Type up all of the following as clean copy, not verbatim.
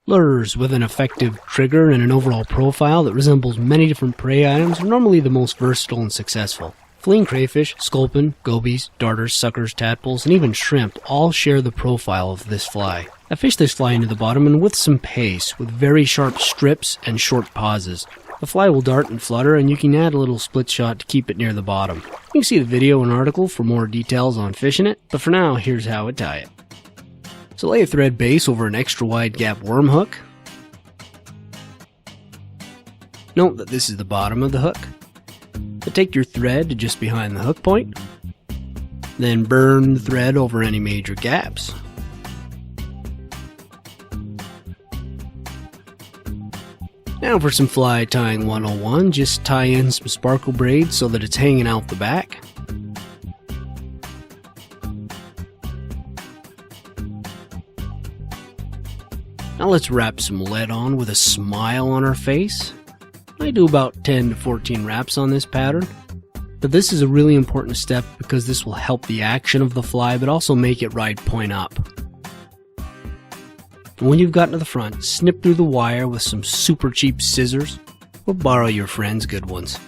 Lures with an effective trigger and an overall profile that resembles many different prey items are normally the most versatile and successful. Fleeing crayfish, sculpin, gobies, darters, suckers, tadpoles, and even shrimp all share the profile of this fly. I fish this fly into the bottom and with some pace, with very sharp strips and short pauses. The fly will dart and flutter, and you can add a little split shot to keep it near the bottom. You can see the video and article for more details on fishing it, but for now, here's how to tie it. So lay a thread base over an extra wide gap worm hook. Note that this is the bottom of the hook. But take your thread to just behind the hook point. Then burn the thread over any major gaps. Now for some fly tying 101, just tie in some sparkle braid so that it's hanging out the back. Now let's wrap some lead on with a smile on our face. I do about 10 to 14 wraps on this pattern. But this is a really important step because this will help the action of the fly but also make it ride point up. And when you've gotten to the front, snip through the wire with some super cheap scissors or borrow your friend's good ones.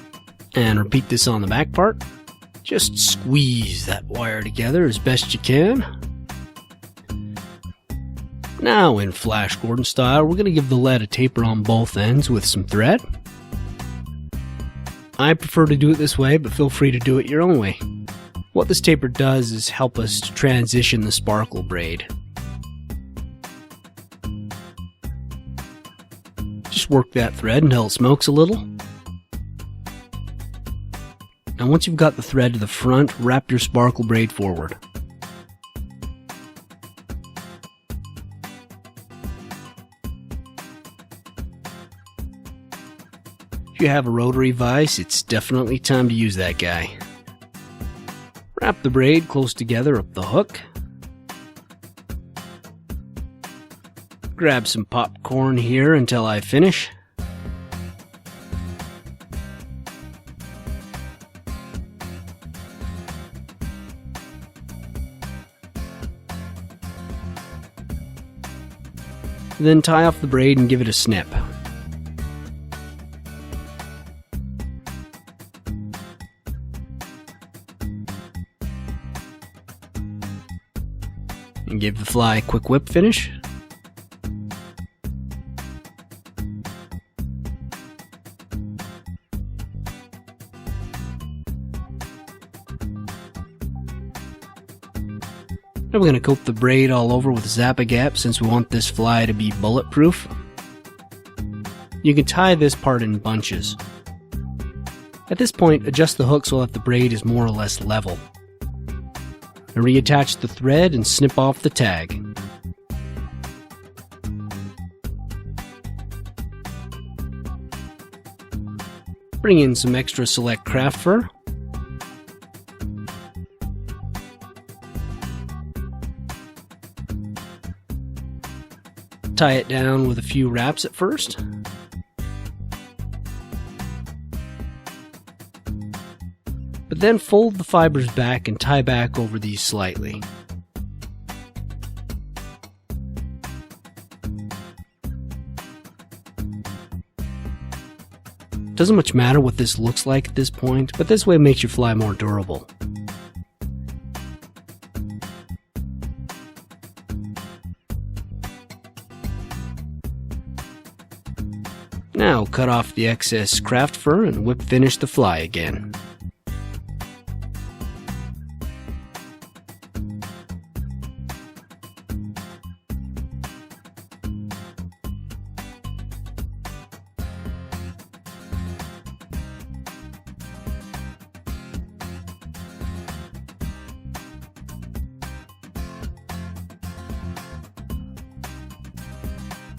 And repeat this on the back part. Just squeeze that wire together as best you can. Now in Flash Gordon style, we're going to give the lead a taper on both ends with some thread. I prefer to do it this way, but feel free to do it your own way. What this taper does is help us to transition the sparkle braid. Just work that thread until it smokes a little. Now once you've got the thread to the front, wrap your sparkle braid forward. If you have a rotary vise, it's definitely time to use that guy. Wrap the braid close together up the hook. Grab some popcorn here until I finish. Then tie off the braid and give it a snip. And give the fly a quick whip finish. Now we're going to coat the braid all over with Zap-A-Gap since we want this fly to be bulletproof. You can tie this part in bunches. At this point, adjust the hook so that the braid is more or less level. And reattach the thread and snip off the tag. Bring in some extra select craft fur. Tie it down with a few wraps at first. But then fold the fibers back and tie back over these slightly. Doesn't much matter what this looks like at this point, but this way makes your fly more durable. Now cut off the excess craft fur and whip finish the fly again.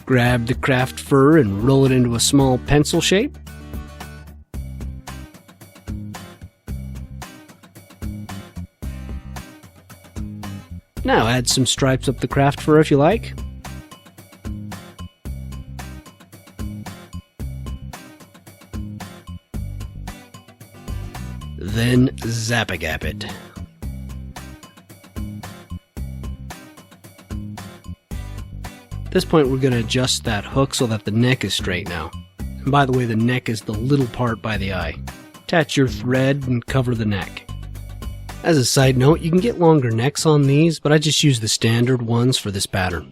Grab the craft fur and roll it into a small pencil shape. Now add some stripes up the craft fur if you like. Then Zap-A-Gap it. this point we're going to adjust that hook so that the neck is straight now. And by the way, the neck is the little part by the eye. Attach your thread and cover the neck. As a side note, you can get longer necks on these, but I just use the standard ones for this pattern.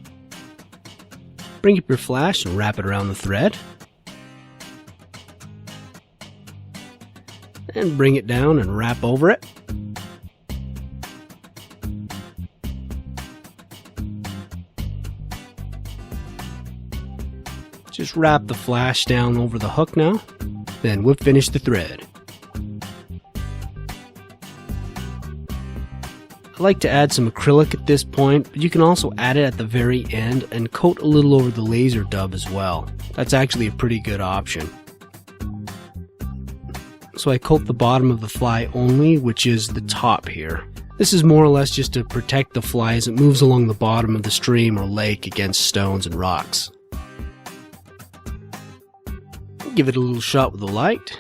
Bring up your flash and wrap it around the thread. And bring it down and wrap over it. Just wrap the flash down over the hook now, then we'll finish the thread. I like to add some acrylic at this point, but you can also add it at the very end and coat a little over the laser dub as well. That's actually a pretty good option. So I coat the bottom of the fly only, which is the top here. This is more or less just to protect the fly as it moves along the bottom of the stream or lake against stones and rocks. Give it a little shot with the light.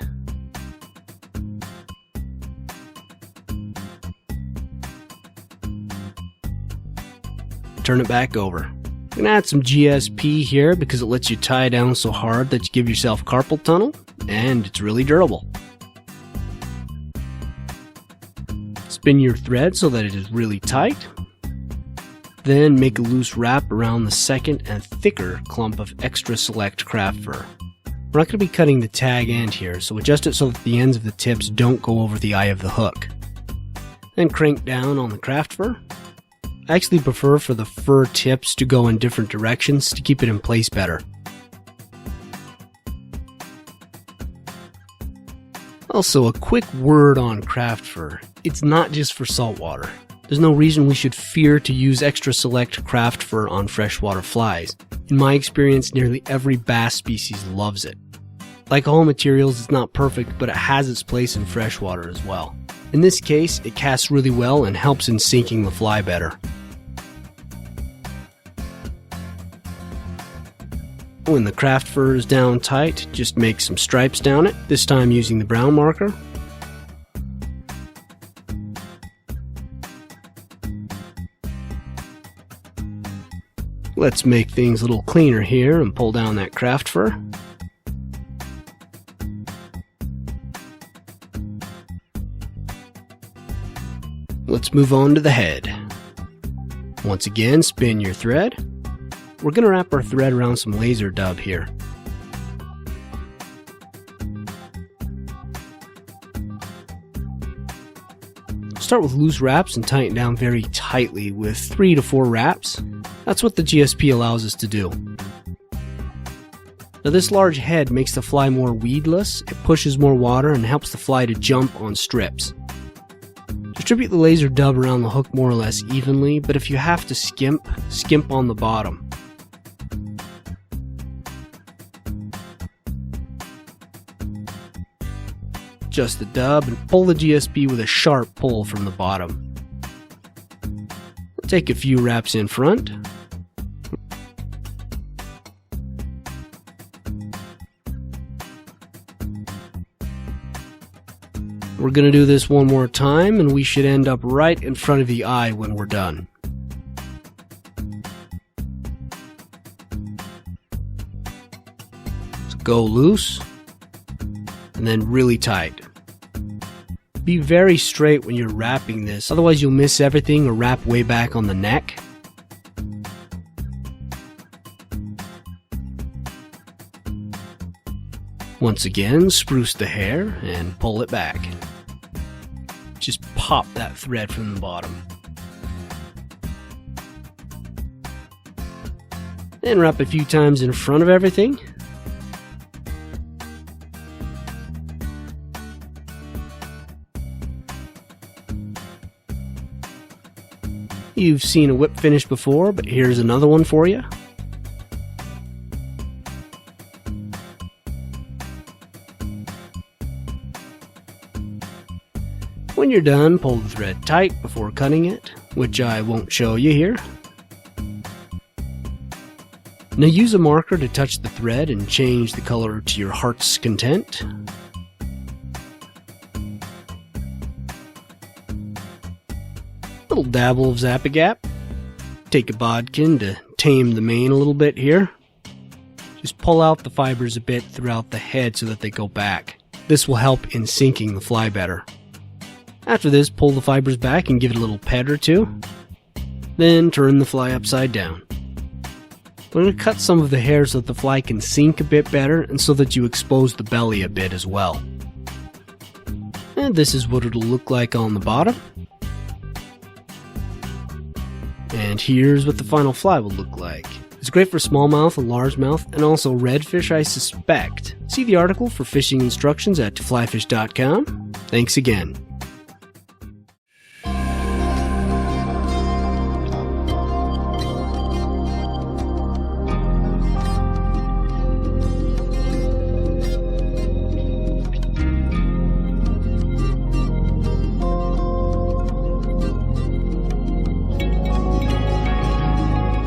Turn it back over. I'm going to add some GSP here because it lets you tie down so hard that you give yourself carpal tunnel, and it's really durable. Spin your thread so that it is really tight. Then make a loose wrap around the second and thicker clump of extra select craft fur. We're not going to be cutting the tag end here, so adjust it so that the ends of the tips don't go over the eye of the hook. Then crank down on the craft fur. I actually prefer for the fur tips to go in different directions to keep it in place better. Also, a quick word on craft fur. It's not just for saltwater. There's no reason we should fear to use extra select craft fur on freshwater flies. In my experience, nearly every bass species loves it. Like all materials, it's not perfect, but it has its place in freshwater as well. In this case, it casts really well and helps in sinking the fly better. When the craft fur is down tight, just make some stripes down it, this time using the brown marker. Let's make things a little cleaner here and pull down that craft fur. Let's move on to the head. Once again, spin your thread. We're going to wrap our thread around some laser dub here. Start with loose wraps and tighten down very tightly with 3 to 4 wraps. That's what the GSP allows us to do. Now this large head makes the fly more weedless, it pushes more water and helps the fly to jump on strips. Distribute the laser dub around the hook more or less evenly, but if you have to skimp on the bottom. Adjust the dub and pull the GSP with a sharp pull from the bottom. Take a few wraps in front. We're going to do this one more time and we should end up right in front of the eye when we're done. So go loose and then really tight. Be very straight when you're wrapping this, otherwise you'll miss everything or wrap way back on the neck. Once again, spruce the hair and pull it back. Just pop that thread from the bottom. Then wrap a few times in front of everything. You've seen a whip finish before, but here's another one for you. When you're done, pull the thread tight before cutting it, which I won't show you here. Now use a marker to touch the thread and change the color to your heart's content. Little dabble of Zap-A-Gap. Take a bodkin to tame the mane a little bit here. Just pull out the fibers a bit throughout the head so that they go back. This will help in sinking the fly better. After this, pull the fibers back and give it a little pet or two. Then turn the fly upside down. I'm going to cut some of the hair so that the fly can sink a bit better and so that you expose the belly a bit as well. And this is what it'll look like on the bottom. And here's what the final fly will look like. It's great for smallmouth and largemouth, and also redfish, I suspect. See the article for fishing instructions at toflyfish.com. Thanks again.